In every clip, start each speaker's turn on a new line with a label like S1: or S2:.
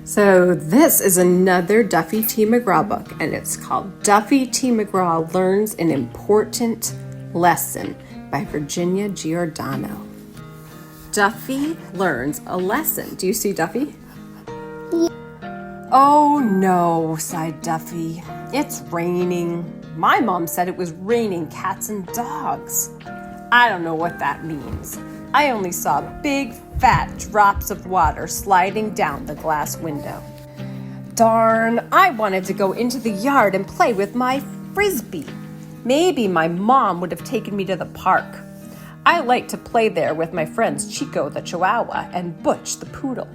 S1: So this is another Duffy T. McGraw book, and it's called Duffy T. McGraw Learns an Important Lesson by Virginia Giordano. Duffy learns a lesson. Do you see Duffy?
S2: Yeah.
S1: Oh no, sighed Duffy. It's raining. My mom said it was raining cats and dogs. I don't know what that means. I only saw big, fat drops of water sliding down the glass window. Darn, I wanted to go into the yard and play with my frisbee. Maybe my mom would have taken me to the park. I like to play there with my friends Chico the Chihuahua and Butch the Poodle.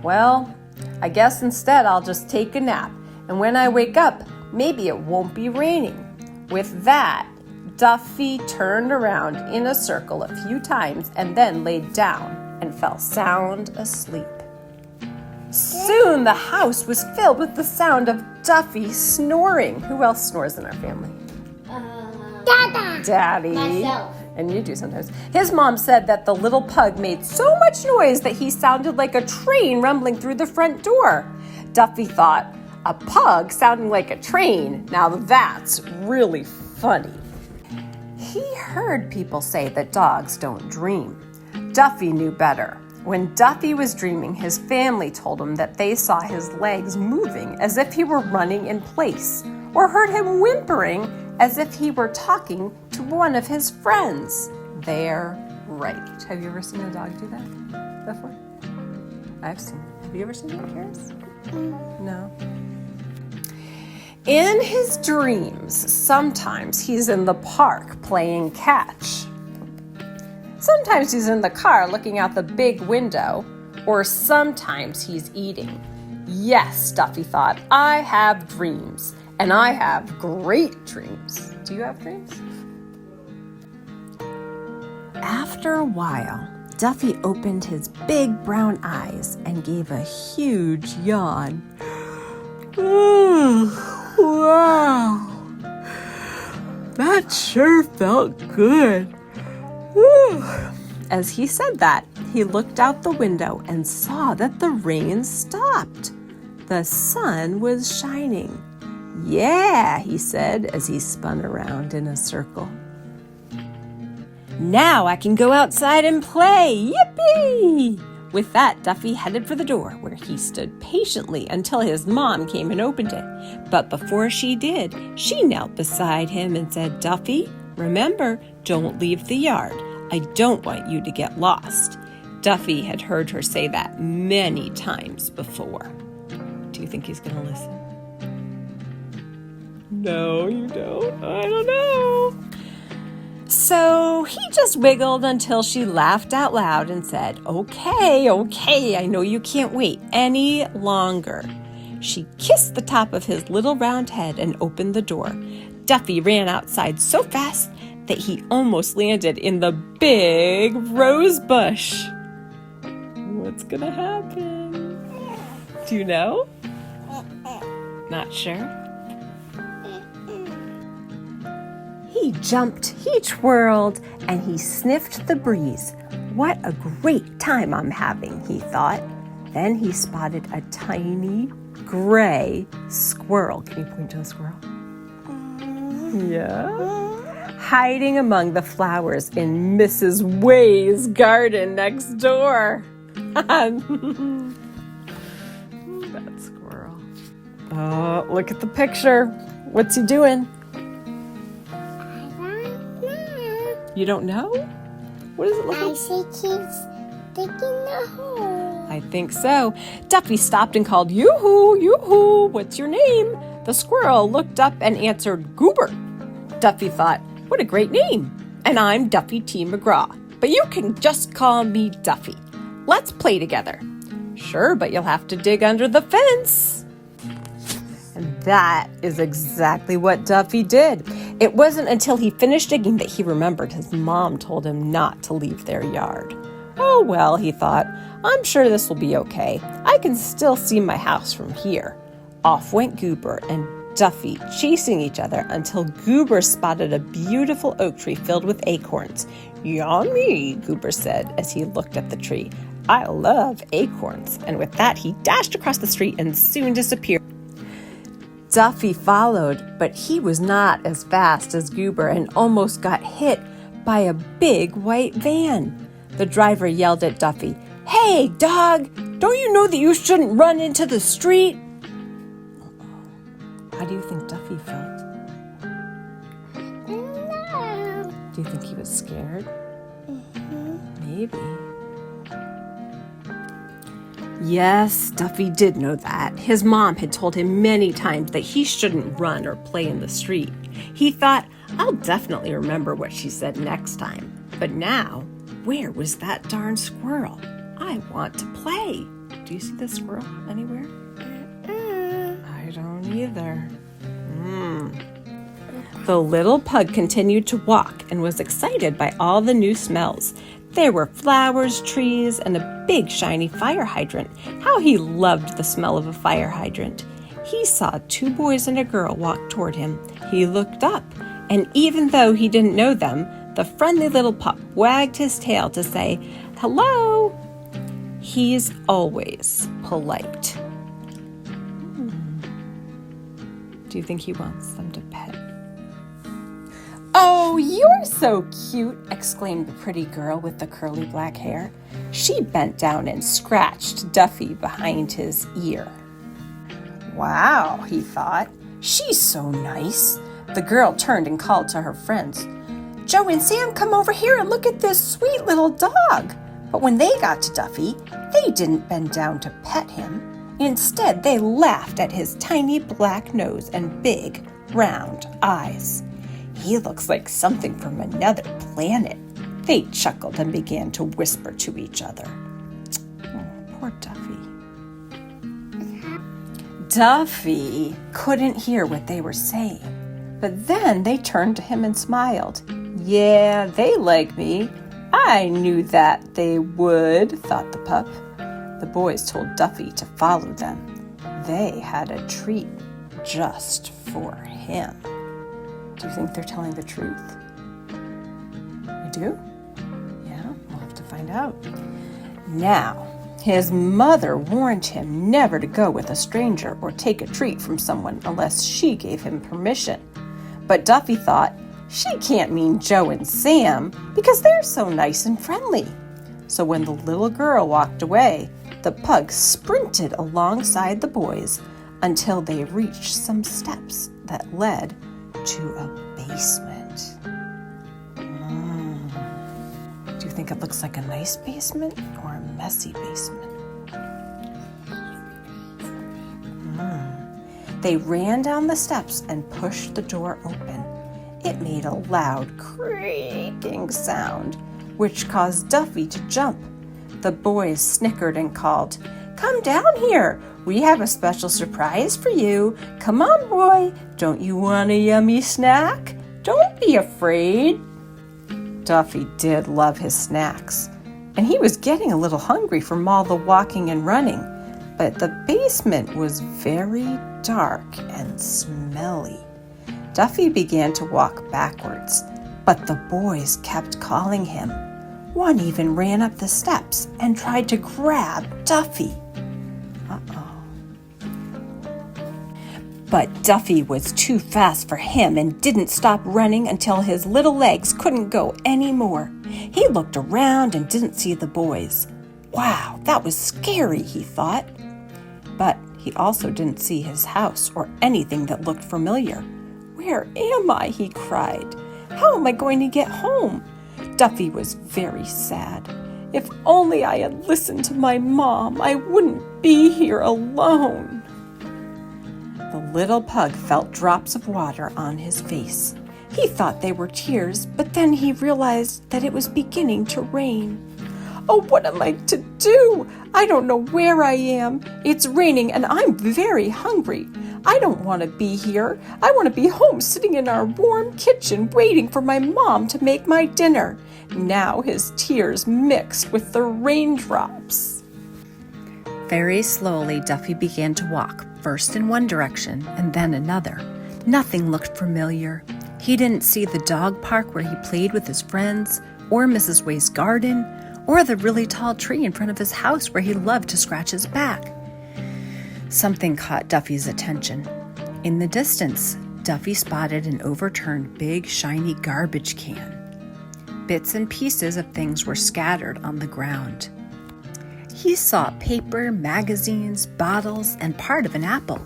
S1: Well, I guess instead I'll just take a nap, and when I wake up, maybe it won't be raining. With that, Duffy turned around in a circle a few times and then laid down and fell sound asleep. Soon the house was filled with the sound of Duffy snoring. Who else snores in our family?
S2: Dada.
S1: Daddy.
S2: Myself.
S1: And you do sometimes. His mom said that the little pug made so much noise that he sounded like a train rumbling through the front door. Duffy thought, a pug sounding like a train? Now that's really funny. He heard people say that dogs don't dream. Duffy knew better. When Duffy was dreaming, his family told him that they saw his legs moving as if he were running in place, or heard him whimpering as if he were talking to one of his friends. They're right. Have you ever seen a dog do that before? I've seen it. Have you ever seen it, Karis? No. In his dreams, sometimes he's in the park playing catch. Sometimes he's in the car looking out the big window, or sometimes he's eating. Yes, Duffy thought, I have dreams, and I have great dreams. Do you have dreams? After a while, Duffy opened his big brown eyes and gave a huge yawn. Wow, that sure felt good. As he said that, he looked out the window and saw that the rain stopped. The sun was shining. Yeah, he said as he spun around in a circle. Now I can go outside and play. Yippee! With that, Duffy headed for the door, where he stood patiently until his mom came and opened it. But before she did, she knelt beside him and said, Duffy, remember, don't leave the yard. I don't want you to get lost. Duffy had heard her say that many times before. Do you think he's going to listen? No, you don't. I don't know. So he just wiggled until she laughed out loud and said, okay, I know you can't wait any longer. She kissed the top of his little round head and opened the door. Duffy ran outside so fast that he almost landed in the big rose bush. What's gonna happen? Do you know? Not sure? He jumped, he twirled, and he sniffed the breeze. What a great time I'm having, he thought. Then he spotted a tiny gray squirrel. Can you point to the squirrel? Yeah. Hiding among the flowers in Mrs. Way's garden next door. That squirrel. Oh, look at the picture. What's he doing? You don't know? What does it look like?
S2: I think he's digging a hole.
S1: I think so. Duffy stopped and called, Yoo-hoo, Yoo-hoo, what's your name? The squirrel looked up and answered, Goober. Duffy thought, what a great name. And I'm Duffy T. McGraw, but you can just call me Duffy. Let's play together. Sure, but you'll have to dig under the fence. And that is exactly what Duffy did. It wasn't until he finished digging that he remembered his mom told him not to leave their yard. Oh, well, he thought, I'm sure this will be okay. I can still see my house from here. Off went Goober and Duffy, chasing each other until Goober spotted a beautiful oak tree filled with acorns. Yummy, Goober said as he looked at the tree. I love acorns." And with that, he dashed across the street and soon disappeared. Duffy followed, but he was not as fast as Goober and almost got hit by a big white van. The driver yelled at Duffy, "Hey, dog, don't you know that you shouldn't run into the street?" How do you think Duffy felt?
S2: No.
S1: Do you think he was scared? Maybe. Yes, Duffy did know that. His mom had told him many times that he shouldn't run or play in the street. He thought, "I'll definitely remember what she said next time." But now, where was that darn squirrel? I want to play. Do you see the squirrel anywhere? I don't either. The little pug continued to walk and was excited by all the new smells. There were flowers, trees, and a big shiny fire hydrant. How he loved the smell of a fire hydrant. He saw 2 boys and a girl walk toward him. He looked up, and even though he didn't know them, the friendly little pup wagged his tail to say, "Hello." He's always polite. Do you think he wants them to pet? "Oh, you're so cute," exclaimed the pretty girl with the curly black hair. She bent down and scratched Duffy behind his ear. "Wow," he thought, "she's so nice." The girl turned and called to her friends, "Joe and Sam, come over here and look at this sweet little dog." But when they got to Duffy, they didn't bend down to pet him. Instead, they laughed at his tiny black nose and big, round eyes. "He looks like something from another planet." They chuckled and began to whisper to each other. Oh, poor Duffy. Duffy couldn't hear what they were saying, but then they turned to him and smiled. "Yeah, they like me. I knew that they would," thought the pup. The boys told Duffy to follow them. They had a treat just for him. Do you think they're telling the truth? You do? Yeah, we'll have to find out. Now, his mother warned him never to go with a stranger or take a treat from someone unless she gave him permission. But Duffy thought, she can't mean Joe and Sam because they're so nice and friendly. So when the little girl walked away, the pug sprinted alongside the boys until they reached some steps that led to a basement. Do you think it looks like a nice basement or a messy basement? They ran down the steps and pushed the door open. It made a loud creaking sound, which caused Duffy to jump. The boys snickered and called, "Come down here. We have a special surprise for you. Come on, boy. Don't you want a yummy snack? Don't be afraid." Duffy did love his snacks, and he was getting a little hungry from all the walking and running. But the basement was very dark and smelly. Duffy began to walk backwards, but the boys kept calling him. One even ran up the steps and tried to grab Duffy. But Duffy was too fast for him and didn't stop running until his little legs couldn't go anymore. He looked around and didn't see the boys. Wow, that was scary, he thought. But he also didn't see his house or anything that looked familiar. "Where am I?" he cried. "How am I going to get home?" Duffy was very sad. "If only I had listened to my mom, I wouldn't be here alone." The little pug felt drops of water on his face. He thought they were tears, but then he realized that it was beginning to rain. "Oh, what am I to do? I don't know where I am. It's raining and I'm very hungry. I don't want to be here. I want to be home sitting in our warm kitchen waiting for my mom to make my dinner." Now his tears mixed with the raindrops. Very slowly, Duffy began to walk, first in one direction and then another. Nothing looked familiar. He didn't see the dog park where he played with his friends, or Mrs. Way's garden, or the really tall tree in front of his house where he loved to scratch his back. Something caught Duffy's attention. In the distance, Duffy spotted an overturned big, shiny garbage can. Bits and pieces of things were scattered on the ground. He saw paper, magazines, bottles, and part of an apple.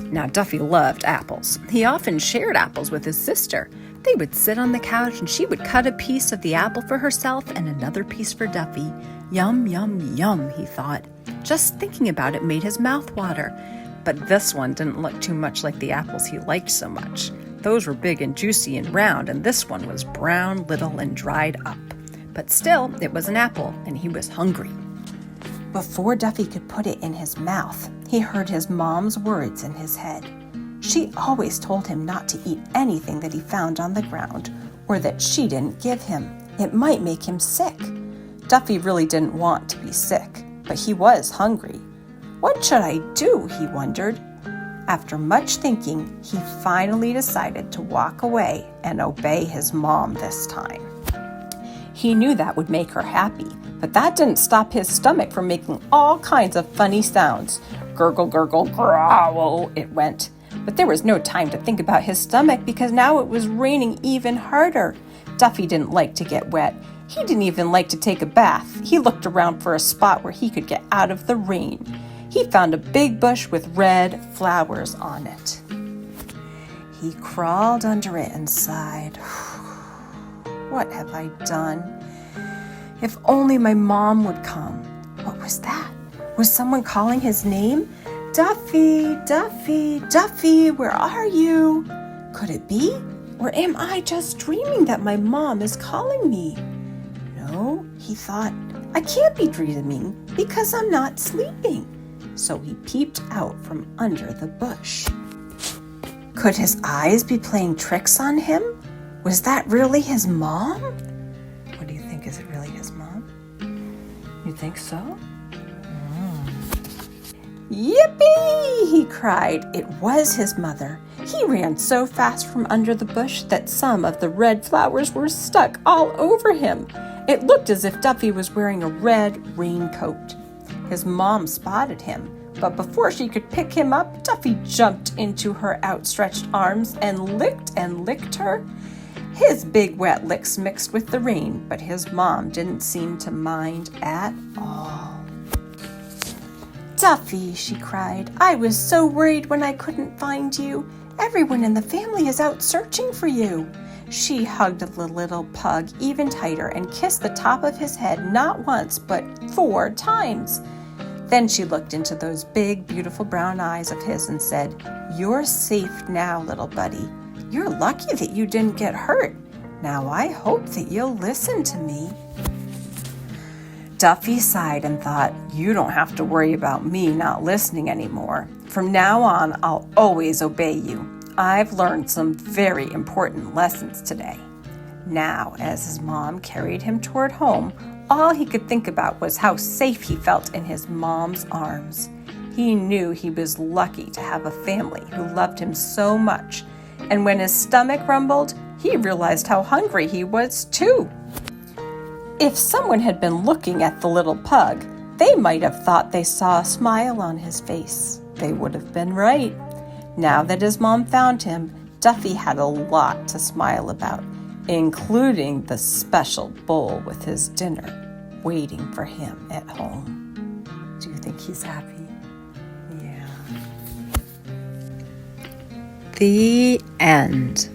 S1: Now, Duffy loved apples. He often shared apples with his sister. They would sit on the couch and she would cut a piece of the apple for herself and another piece for Duffy. Yum, yum, yum, he thought. Just thinking about it made his mouth water. But this one didn't look too much like the apples he liked so much. Those were big and juicy and round, and this one was brown, little, and dried up. But still, it was an apple, and he was hungry. Before Duffy could put it in his mouth, he heard his mom's words in his head. She always told him not to eat anything that he found on the ground, or that she didn't give him. It might make him sick. Duffy really didn't want to be sick, but he was hungry. What should I do? He wondered. After much thinking, he finally decided to walk away and obey his mom this time. He knew that would make her happy, but that didn't stop his stomach from making all kinds of funny sounds. Gurgle, gurgle, growl, it went. But there was no time to think about his stomach because now it was raining even harder. Duffy didn't like to get wet. He didn't even like to take a bath. He looked around for a spot where he could get out of the rain. He found a big bush with red flowers on it. He crawled under it and sighed. What have I done? If only my mom would come. What was that? Was someone calling his name? Duffy, Duffy, Duffy, where are you? Could it be? Or am I just dreaming that my mom is calling me? No, he thought, I can't be dreaming because I'm not sleeping. So he peeped out from under the bush. Could his eyes be playing tricks on him? Was that really his mom? What do you think? Is it really his mom? You think so? Yippee! He cried. It was his mother. He ran so fast from under the bush that some of the red flowers were stuck all over him. It looked as if Duffy was wearing a red raincoat. His mom spotted him, but before she could pick him up, Duffy jumped into her outstretched arms and licked her. His big wet licks mixed with the rain, but his mom didn't seem to mind at all. Duffy, she cried, I was so worried when I couldn't find you. Everyone in the family is out searching for you. She hugged the little pug even tighter and kissed the top of his head not once, but 4 times. Then she looked into those big, beautiful brown eyes of his and said, You're safe now, little buddy. You're lucky that you didn't get hurt. Now I hope that you'll listen to me. Duffy sighed and thought, You don't have to worry about me not listening anymore. From now on, I'll always obey you. I've learned some very important lessons today. Now, as his mom carried him toward home, all he could think about was how safe he felt in his mom's arms. He knew he was lucky to have a family who loved him so much, and when his stomach rumbled, he realized how hungry he was too. If someone had been looking at the little pug, they might have thought they saw a smile on his face. They would have been right. Now that his mom found him, Duffy had a lot to smile about, including the special bowl with his dinner waiting for him at home. Do you think he's happy? Yeah. The end.